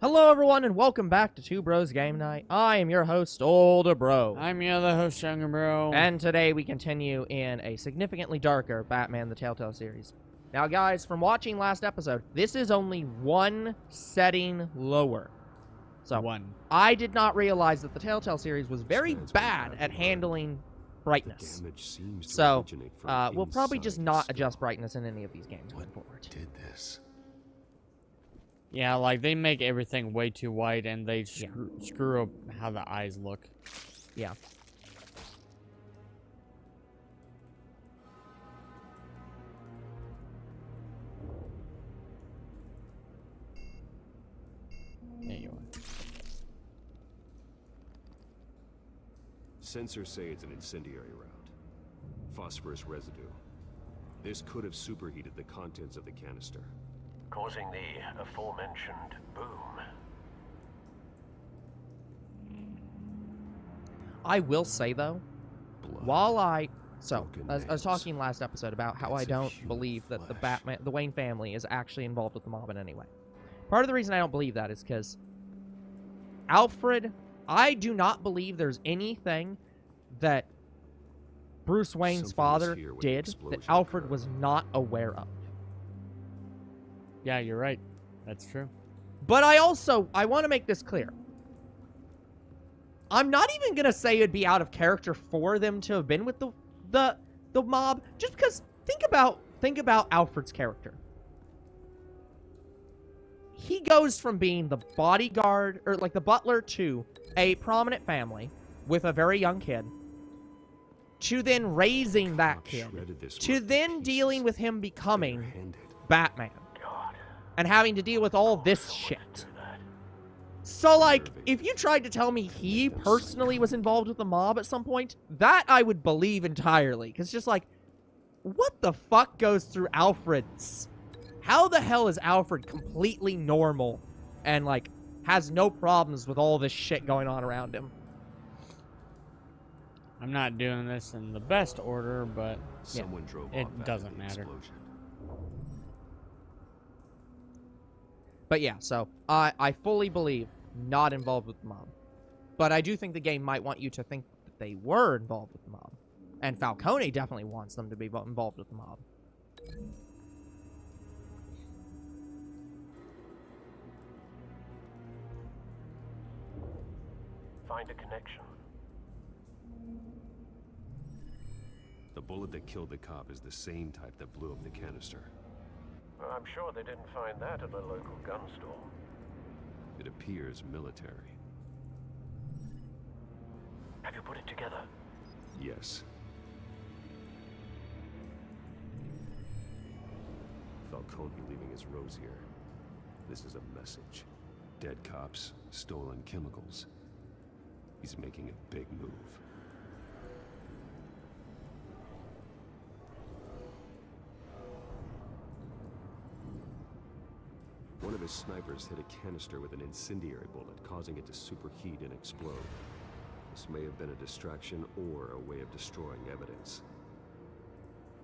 Hello everyone and welcome back to Two Bros Game Night. I am your host, Older Bro. I'm your other host, Younger Bro. And today we continue in a significantly darker Batman the Telltale series. Now guys, from watching last episode, this is only one setting lower. So, I did not realize that the Telltale series was very bad at handling brightness. So, we'll probably just not adjust brightness in any of these games going forward. Did this? Yeah, like, they make everything way too white, and they screw up how the eyes look. Yeah. There you are. Sensors say it's an incendiary round. Phosphorus residue. This could have superheated the contents of the canister, causing the aforementioned boom. I will say though, while I was talking last episode about how I don't believe that the Wayne family is actually involved with the mob in any way. Part of the reason I don't believe that is because Alfred, I do not believe there's anything that Bruce Wayne's father did that Alfred was not aware of. Yeah, you're right. That's true. But I want to make this clear. I'm not even going to say it'd be out of character for them to have been with the mob, just because think about Alfred's character. He goes from being the bodyguard or like the butler to a prominent family with a very young kid to then raising that kid to then dealing with him becoming Batman. And having to deal with all this shit. So, like, if you tried to tell me he personally was involved with the mob at some point, that I would believe entirely. Because just like, what the fuck goes through Alfred's? How the hell is Alfred completely normal and, like, has no problems with all this shit going on around him? I'm not doing this in the best order, but it doesn't matter. But yeah, so I fully believe not involved with the mob. But I do think the game might want you to think that they were involved with the mob. And Falcone definitely wants them to be involved with the mob. Find a connection. The bullet that killed the cop is the same type that blew up the canister. I'm sure they didn't find that at a local gun store. It appears military. Have you put it together? Yes. Falcone leaving his rose here. This is a message. Dead cops, stolen chemicals. He's making a big move. One of his snipers hit a canister with an incendiary bullet, causing it to superheat and explode. This may have been a distraction or a way of destroying evidence.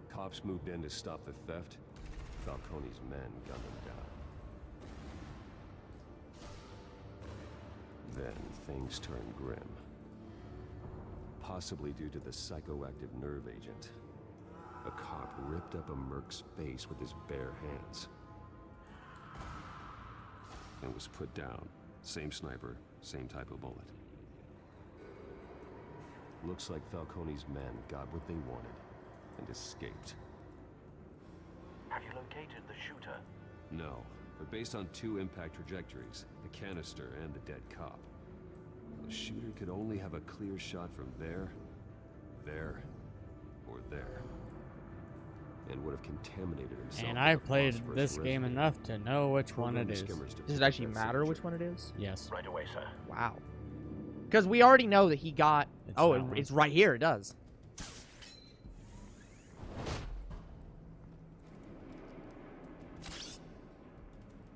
Cops moved in to stop the theft. Falcone's men gunned them down. Then things turned grim. Possibly due to the psychoactive nerve agent. A cop ripped up a merc's face with his bare hands. And was put down. Same sniper, same type of bullet. Looks like Falcone's men got what they wanted and escaped. Have you located the shooter? No, but based on two impact trajectories, the canister and the dead cop, the shooter could only have a clear shot from there, or there. And would have contaminated himself. And I played this game enough to know which one it is. Does it actually matter which one it is? Yes. Right away, sir. Wow. Because we already know that he got... It's right here. It does.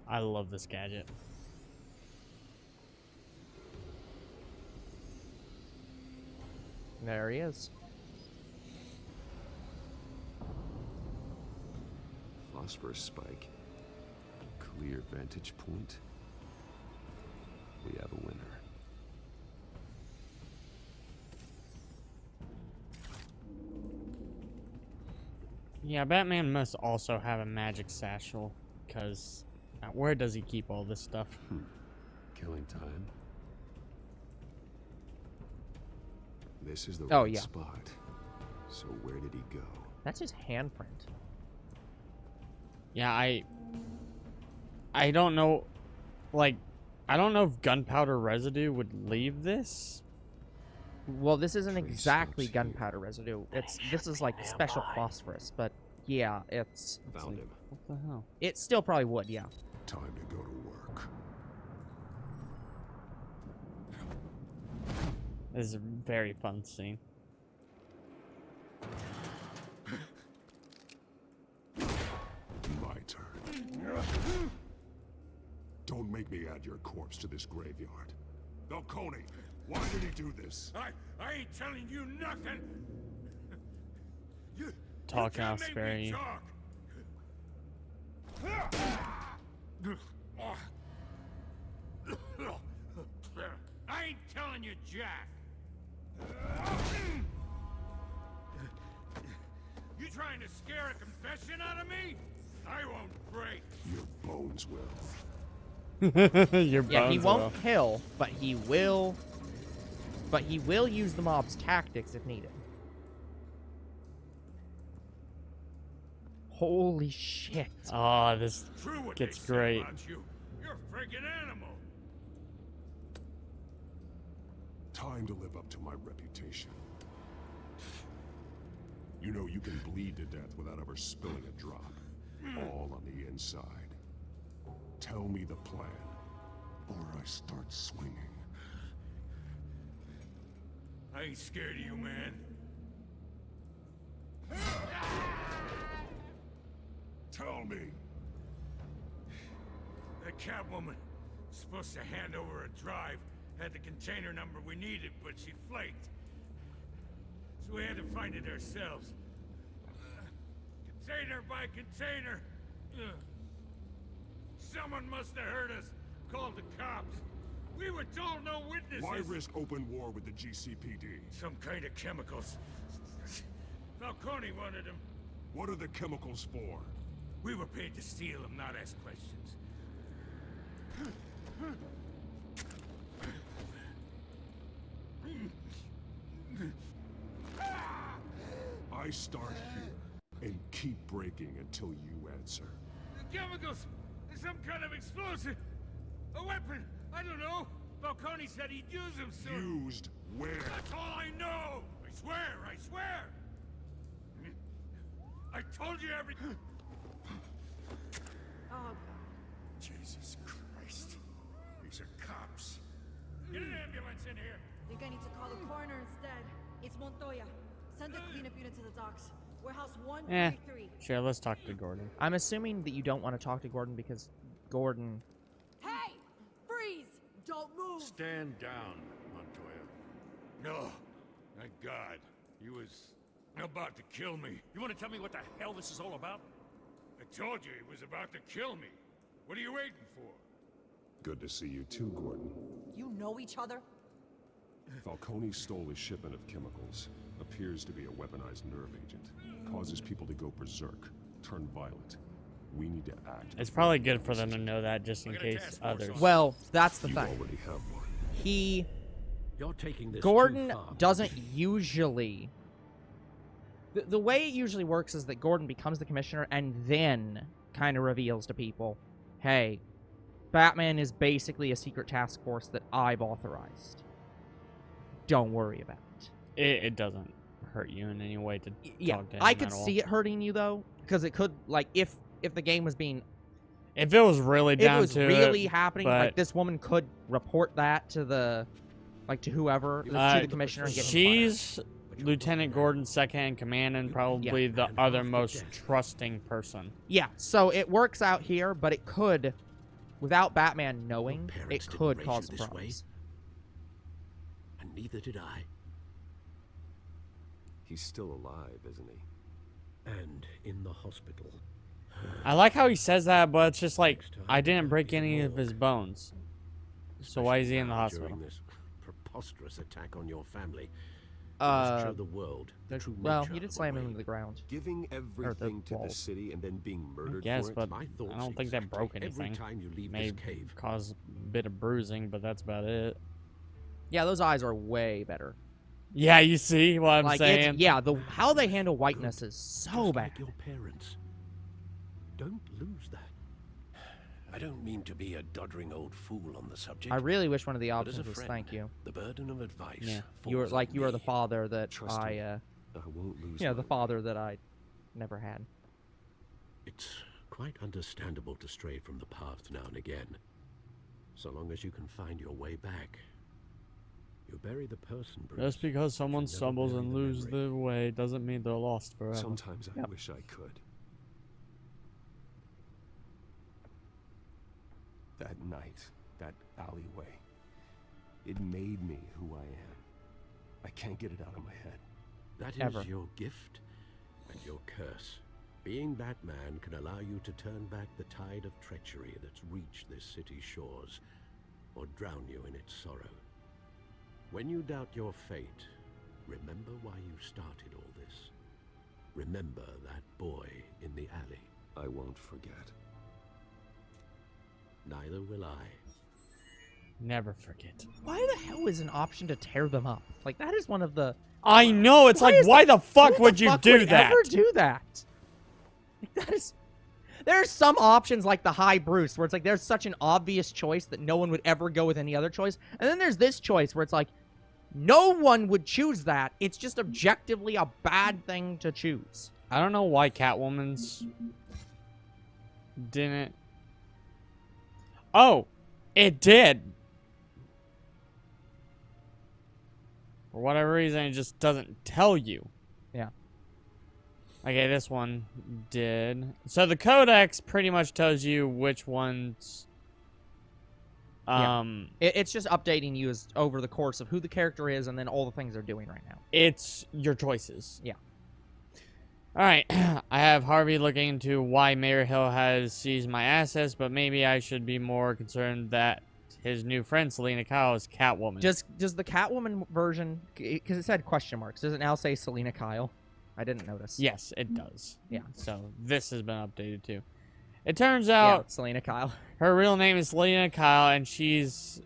I love this gadget. There he is. Phosphorus spike. Clear vantage point. Yeah, Batman must also have a magic satchel, because where does he keep all this stuff? Killing time. This is the Oh, right yeah. spot. So where did he go? That's his handprint. Yeah, I don't know, like, I don't know if gunpowder residue would leave this. Well, this isn't Trace exactly notes here. gunpowder residue. This is like special phosphorus, but yeah, it's Found him. What the hell? it still probably would, yeah. Time to go to work. This is a very fun scene. My turn. Don't make me add your corpse to this graveyard. Falcone, why did he do this? I ain't telling you nothing. You Talk, can't I'll make spare me you. talk. I ain't telling you, Jack. You trying to scare a confession out of me? I won't break. Your bones will. Your bones Yeah, he won't will. kill, but he will. But he will use the mob's tactics if needed. Holy shit! Oh, this True what gets they say great. about you. You're a friggin' animal. Time to live up to my reputation. You know you can bleed to death without ever spilling a drop. All on the inside. Tell me the plan, or I start swinging. I ain't scared of you, man. Tell me. The Catwoman was supposed to hand over a drive, had the container number we needed, but she flaked. So we had to find it ourselves. Container by container. Someone must have heard us, called the cops. We were told no witnesses. Why risk open war with the GCPD? Some kind of chemicals. Falcone wanted them. What are the chemicals for? We were paid to steal them, not ask questions. I start here and keep breaking until you answer. The chemicals! There's some kind of explosive! A weapon! I don't know! Falcone said he'd use them soon! Used where? That's all I know! I swear! I swear! I told you everything! Oh, Jesus Christ. These are cops. Get an ambulance in here! think I need to call the coroner instead. It's Montoya. Send the cleanup unit to the docks. Warehouse 133. Sure, let's talk to Gordon. I'm assuming that you don't want to talk to Gordon because Gordon. Hey! Freeze! Don't move! Stand down, Montoya. No. Thank God. He was about to kill me. You want to tell me what the hell this is all about? I told you he was about to kill me. What are you waiting for? Good to see you too, Gordon. You know each other? Falcone stole a shipment of chemicals. Appears to be a weaponized nerve agent. Causes people to go berserk, turn violent. We need to act. It's before probably it good for them to happens. know that just in We're gonna case task force others. on Well, that's the You thing. already have one. He You're taking this Gordon too far. doesn't usually. The way it usually works is that Gordon becomes the commissioner and then kind of reveals to people, hey, Batman is basically a secret task force that I've authorized. Don't worry about it. It doesn't hurt you in any way to Yeah, talk to him I could at all. see it hurting you though, because it could, like, if the game was being, If it was really if down it was to really it, happening, but like this woman could report that to the, like to whoever, to the commissioner, and get him fired. she's Lieutenant Gordon's second in command and probably the other most trusting person. Yeah, so it works out here, but it could, without Batman knowing, Your parents it didn't could raise cause you some this way. problems. And neither did I. He's still alive, isn't he? And in the hospital. I like how he says that, but it's just like, I didn't break any of his bones. So why is he in the Especially hospital? During this preposterous attack on your family. must show the world the the- true well, nature he did of a slam him Wayne. into the ground. Giving everything to the walls. city and then being murdered guess, for it? but My thoughts I don't think that exactly broke every anything. time you leave May this cave. cause a bit of bruising, but that's about it. Yeah, those eyes are way better. Yeah, you see what I'm Like saying? it's yeah, the how they handle whiteness is so Just bad. like your parents. Don't lose that. I don't mean to be a doddering old fool on the subject. I really wish one of the but as a options was friend, thank you. The burden of advice. Yeah. You were falls like on you are the me. father that Trust me. I I won't lose yeah, my the way. father that I never had. It's quite understandable to stray from the path now and again. So long as you can find your way back. You bury the person, Bruce. Just because someone never stumbles bury and the loses memory. their way doesn't mean they're lost forever. Sometimes I Yep. wish I could. That night, that alleyway, it made me who I am. I can't get it out of my head. That is Ever. your gift and your curse. Being Batman can allow you to turn back the tide of treachery that's reached this city's shores, or drown you in its sorrow. When you doubt your fate, remember why you started all this. Remember that boy in the alley. I won't forget. Neither will I. Never forget. Why the hell is an option to tear them up? Like that is one of the I know, it's like, is why the fuck who would the you fuck do would that? Ever do that? Like that is. There's some options like the High Bruce where it's like there's such an obvious choice that no one would ever go with any other choice, and then there's this choice where it's like no one would choose that. It's just objectively a bad thing to choose. I don't know why Catwoman's didn't. Oh, it did. For whatever reason, it just doesn't tell you. Yeah. Okay, this one did. So the codex pretty much tells you which ones. It's just updating you as over the course of who the character is and then all the things they're doing right now. It's your choices. Yeah. All right. I have Harvey looking into why Mayor Hill has seized my assets, but maybe I should be more concerned that his new friend Selena Kyle is Catwoman. Does the Catwoman version, because it said question marks, does it now say Selena Kyle? I didn't notice. Yes, it does. Yeah. So this has been updated too. It turns Yeah, out Selena Kyle. her real name is Selena Kyle, and she's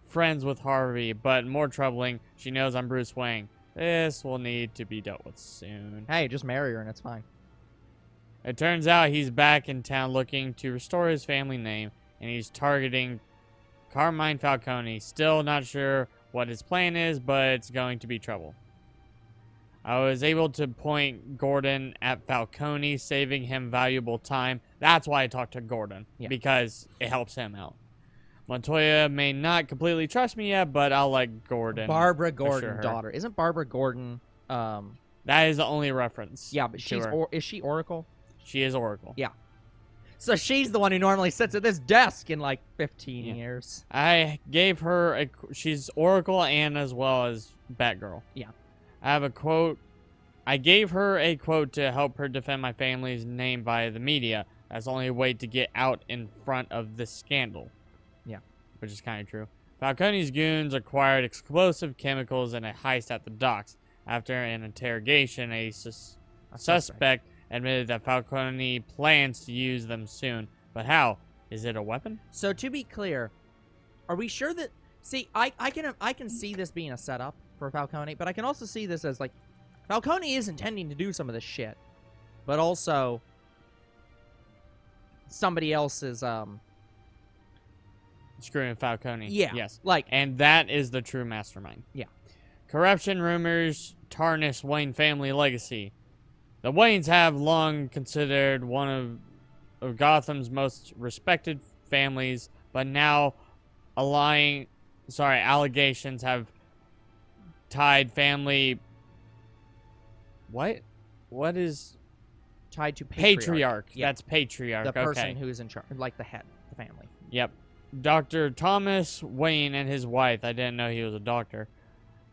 friends with Harvey. But more troubling, she knows I'm Bruce Wayne. This will need to be dealt with soon. Hey, just marry her and it's fine. It turns out he's back in town looking to restore his family name, and he's targeting Carmine Falcone. Still not sure what his plan is, but it's going to be trouble. I was able to point Gordon at Falcone, saving him valuable time. That's why I talked to Gordon, because it helps him out. Montoya may not completely trust me yet, but I'll let Gordon. Barbara Gordon, assure her. daughter. Isn't Barbara Gordon, That is the only reference. yeah, but to she's, her. is she Oracle? She is Oracle. Yeah. So she's the one who normally sits at this desk in like 15 Yeah. years. I gave her she's Oracle and as well as Batgirl. Yeah. I have a quote. I gave her a quote to help her defend my family's name via the media. That's the only way to get out in front of this scandal. Yeah. Which is kind of true. Falcone's goons acquired explosive chemicals in a heist at the docks. After an interrogation, a suspect admitted that Falcone plans to use them soon. But how? Is it a weapon? So to be clear, are we sure that... See, I can see this being a setup for Falcone, but I can also see this as like... Falcone is intending to do some of this shit. But also... somebody else is, Screwing Falcone. Yeah. Yes. Like... And that is the true mastermind. Yeah. Corruption rumors tarnish Wayne family legacy. The Waynes have long considered one of Gotham's most respected families, but now allegations have tied family... What? What is... Tied to Patriarch. Yeah. That's patriarch. The person okay. who is in charge, like the head, the family. Yep. Dr. Thomas Wayne and his wife, I didn't know he was a doctor,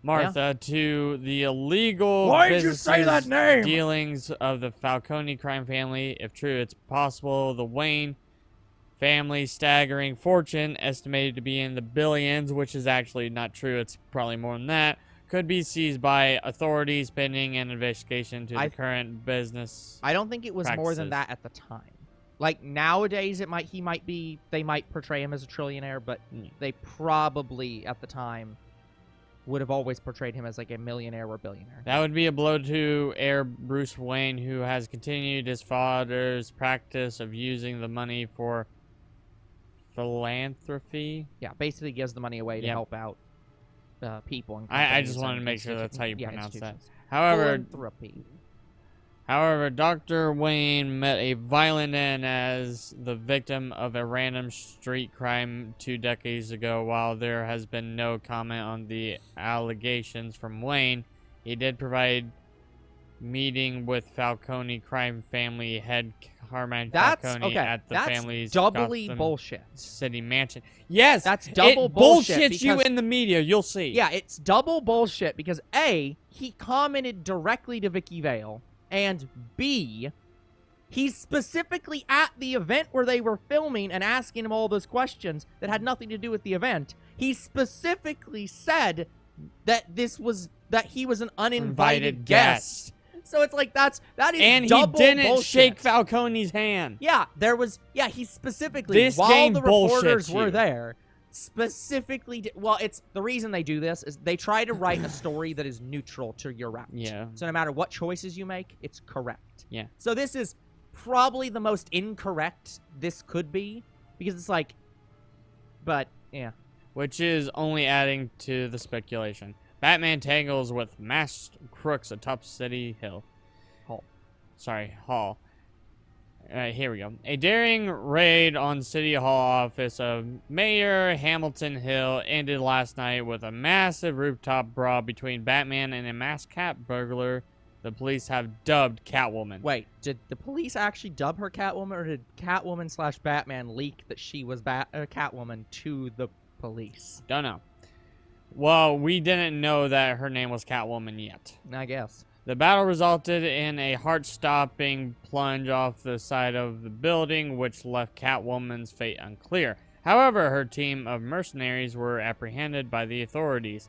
Martha, to the illegal Why did you say that name? dealings of the Falcone crime family. If true, it's possible the Wayne family's staggering fortune, estimated to be in the billions, which is actually not true. It's probably more than that, could be seized by authorities pending an investigation to the I- current business. I don't think it was more than practices. that at the time. Like nowadays, they might portray him as a trillionaire, but they probably at the time would have always portrayed him as like a millionaire or billionaire. That would be a blow to heir Bruce Wayne, who has continued his father's practice of using the money for philanthropy. Yeah, basically gives the money away to Yep. help out people. And I just companies wanted and to make sure that's how you yeah, pronounce that. institutions. However, Philanthropy. Dr. Wayne met a violent end as the victim of a random street crime 2 decades ago. While there has been no comment on the allegations from Wayne, he did provide meeting with Falcone crime family head Carmine Falcone at the that's family's doubly Gotham bullshit. City mansion. Yes, That's double it bullshit bullshits you because- in the media. You'll see. Yeah, it's double bullshit because A, he commented directly to Vicky Vale, and B, he's specifically at the event where they were filming and asking him all those questions that had nothing to do with the event. He specifically said that he was an uninvited guest. So it's like that is And he double didn't bullshit. shake Falcone's hand. Yeah, he specifically, This while game the reporters bullshits were you. there, specifically, it's the reason they do this is they try to write a story that is neutral to your route. Yeah. So no matter what choices you make, it's correct. Yeah. So this is probably the most incorrect this could be because it's like, but yeah. Which is only adding to the speculation. Batman tangles with masked crooks atop City Hall. Here we go. A daring raid on City Hall office of Mayor Hamilton Hill ended last night with a massive rooftop brawl between Batman and a masked cat burglar the police have dubbed Catwoman. Wait, did the police actually dub her Catwoman, or did Catwoman/Batman leak that she was Catwoman to the police? Don't know. Well, we didn't know that her name was Catwoman yet. I guess. The battle resulted in a heart-stopping plunge off the side of the building, which left Catwoman's fate unclear. However, her team of mercenaries were apprehended by the authorities.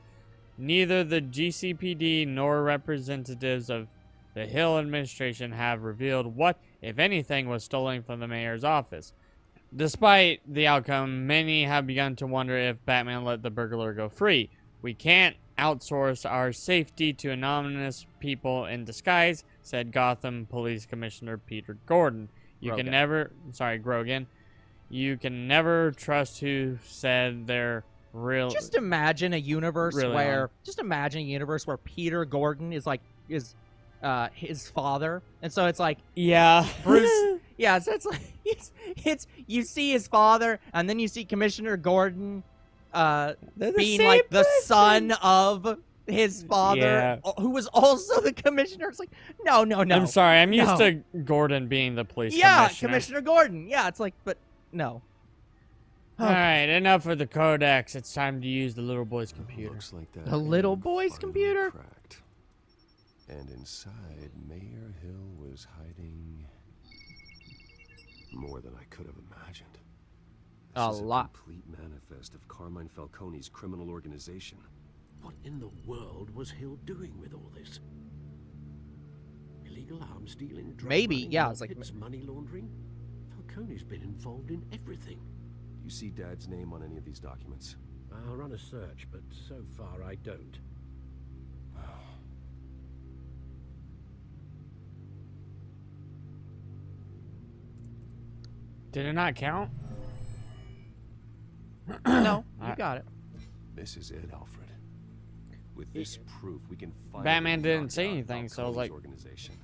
Neither the GCPD nor representatives of the Hill administration have revealed what, if anything, was stolen from the mayor's office. Despite the outcome, many have begun to wonder if Batman let the burglar go free. We can't outsource our safety to anonymous people in disguise, said Gotham Police Commissioner Peter Gordon. Grogan. You can never trust who said they're real. Just imagine a universe where Peter Gordon is his father, and so it's like Yeah. Bruce. Yeah, so it's like it's you see his father, and then you see Commissioner Gordon being like the son of his father, who was also the commissioner. It's like, no. I'm sorry, I'm used to Gordon being the police commissioner. Commissioner Gordon. Yeah, it's like, but no. Alright, enough of the codex. It's time to use the little boy's computer. Looks like that The little egg boy's finally computer? cracked. And inside, Mayor Hill was hiding more than I could have imagined. This A is lot. Complete manifest of Carmine Falcone's criminal organization. What in the world was Hill doing with all this? Illegal arms dealing, drug Maybe, running, yeah, it's like- rockets, money laundering. Falcone's been involved in everything. Do you see Dad's name on any of these documents? I'll run a search, but so far I don't. Did it not count? No, you got it. This is it, Alfred. With this proof, we can finally Batman didn't knock say out anything, so I was Falcone's like- organization.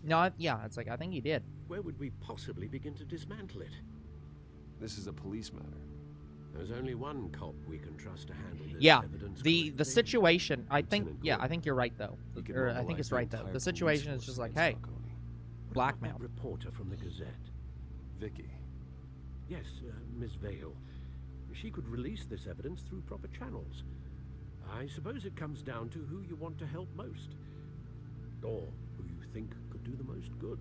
No, it's like I think he did. Where would we possibly begin to dismantle it? This is a police matter. There's only one cop we can trust to handle this Yeah, evidence. the collecting. situation. I think Lieutenant I think you're right though. We can Or I think mobilize it's the right though. entire The situation police is just force like, hey, against Falcone. What about blackmail. that reporter from the Gazette. Vicky. Yes, Miss Vale. She could release this evidence through proper channels. I suppose it comes down to who you want to help most. Or who you think could do the most good.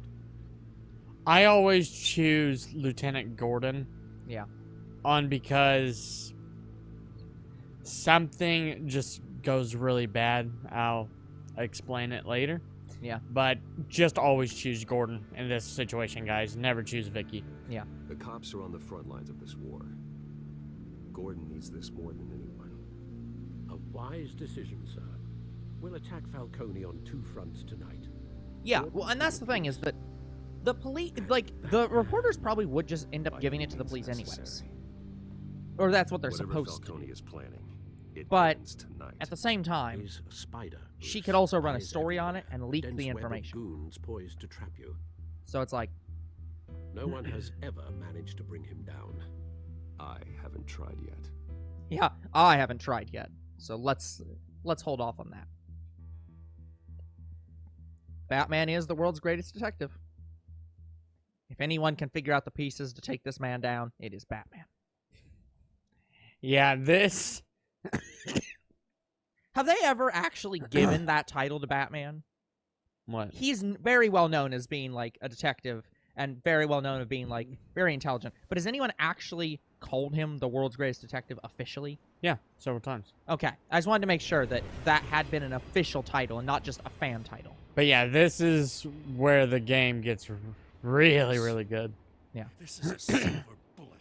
I always choose Lieutenant Gordon. Yeah. Because something just goes really bad. I'll explain it later. Yeah. But just always choose Gordon in this situation, guys. Never choose Vicky. Yeah. The cops are on the front lines of this war. Gordon needs this more than anyone. A wise decision, sir. We'll attack Falcone on 2 fronts tonight. Yeah, well, and that's the thing is that the police, like, the reporters probably would just end up By giving any it to the means police anyways. necessary. Or that's what they're Whatever supposed to Falcone do. is planning, it But ends tonight. At the same time, He's a spider. she whose could also run a eyes story on it everywhere, and leak dense the web of information. goons poised to trap you. So it's like, No one has ever managed to bring him down. I haven't tried yet. yeah, I haven't tried yet. So let's hold off on that. Batman is the world's greatest detective. If anyone can figure out the pieces to take this man down, it is Batman. Yeah, this... Have they ever actually given that title to Batman? What? He's very well known as being, like, a detective and very well known as being, like, very intelligent. But has anyone actually called him the world's greatest detective officially? Yeah, several times. Okay. I just wanted to make sure that that had been an official title and not just a fan title. But yeah, this is where the game gets really, really good. This is a silver bullet,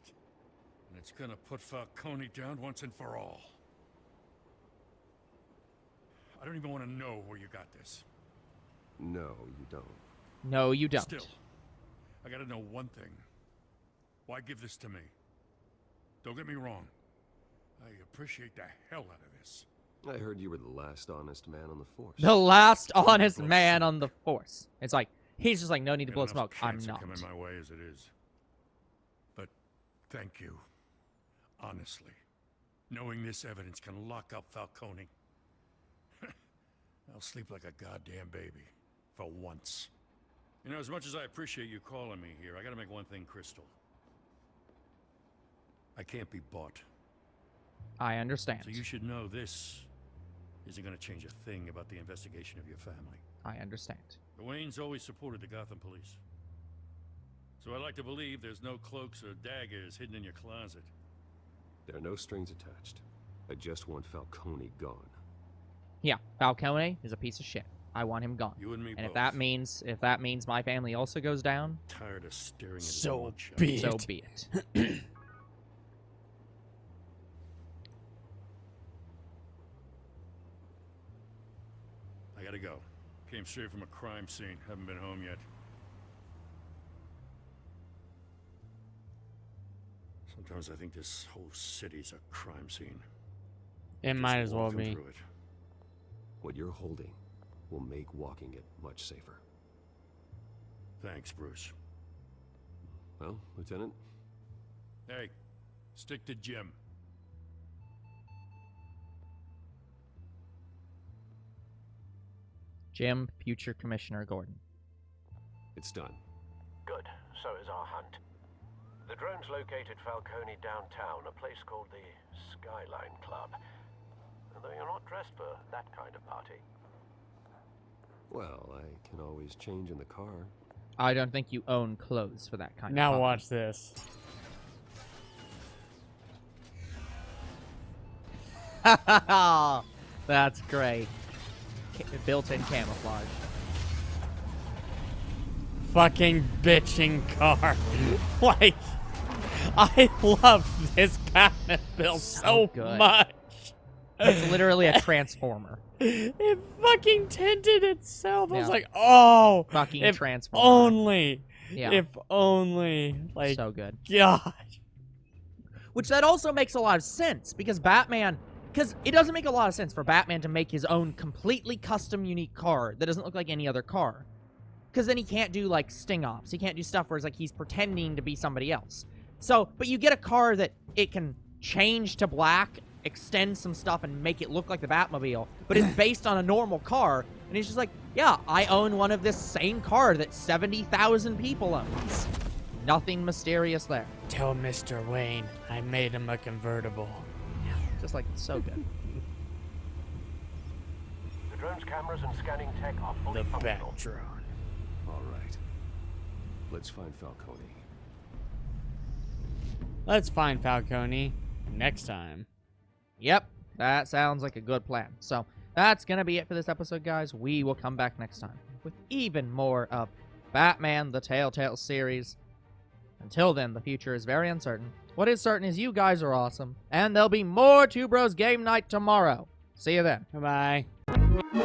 and it's gonna put Falcone down once and for all. I don't even want to know where you got this. No, you don't. No, you don't. Still, I gotta know one thing. Why give this to me? Don't get me wrong. I appreciate the hell out of this. I heard you were the last honest man on the force. The last honest man on the force. It's like, he's just like, no need to Got blow enough smoke. I'm cancer not. coming my way as it is. But thank you. Honestly. Knowing this evidence can lock up Falcone. I'll sleep like a goddamn baby. For once. You know, as much as I appreciate you calling me here, I gotta make one thing crystal. I can't be bought. I understand. So you should know this isn't gonna change a thing about the investigation of your family. I understand. The Waynes always supported the Gotham police. So I like to believe there's no cloaks or daggers hidden in your closet. There are no strings attached. I just want Falcone gone. Yeah, Falcone is a piece of shit. I want him gone. You and me And both. if that means my family also goes down, Tired of staring at So mugshot. be so it. be it. I gotta go. Came straight from a crime scene. Haven't been home yet. Sometimes I think this whole city's a crime scene. It Just might as well walking be. through it. What you're holding will make walking it much safer. Thanks, Bruce. Well, Lieutenant, Hey, stick to Jim. Jim, future Commissioner Gordon. it's done. Good. So is our hunt. The drones located Falcone downtown, a place called the Skyline Club. Although you're not dressed for that kind of party. Well, I can always change in the car. I don't think you own clothes for that kind Now of party. watch this. That's great. Built-in camouflage. Fucking bitching car. Like, I love this Batman build so good. much. It's literally a transformer. It fucking tinted itself. I was Yeah. like, oh, Fucking if transformer. only. Yeah. If only. Like, So good. God. Which that also makes a lot of sense, because Batman... Because it doesn't make a lot of sense for Batman to make his own completely custom, unique car that doesn't look like any other car. Because then he can't do, like, sting ops. He can't do stuff where it's like he's pretending to be somebody else. So, but you get a car that it can change to black, extend some stuff, and make it look like the Batmobile, but it's based on a normal car, and he's just like, yeah, I own one of this same car that 70,000 people owns. Nothing mysterious there. Tell Mr. Wayne I made him a convertible. Just like, it's so good. The drone's cameras and scanning tech are fully The functional. Bat drone. All right. Let's find Falcone. Let's find Falcone next time. Yep. That sounds like a good plan. So that's going to be it for this episode, guys. We will come back next time with even more of Batman, the Telltale series. Until then, the future is very uncertain. What is certain is you guys are awesome, and there'll be more Two Bros Game Night tomorrow. See you then. Bye-bye.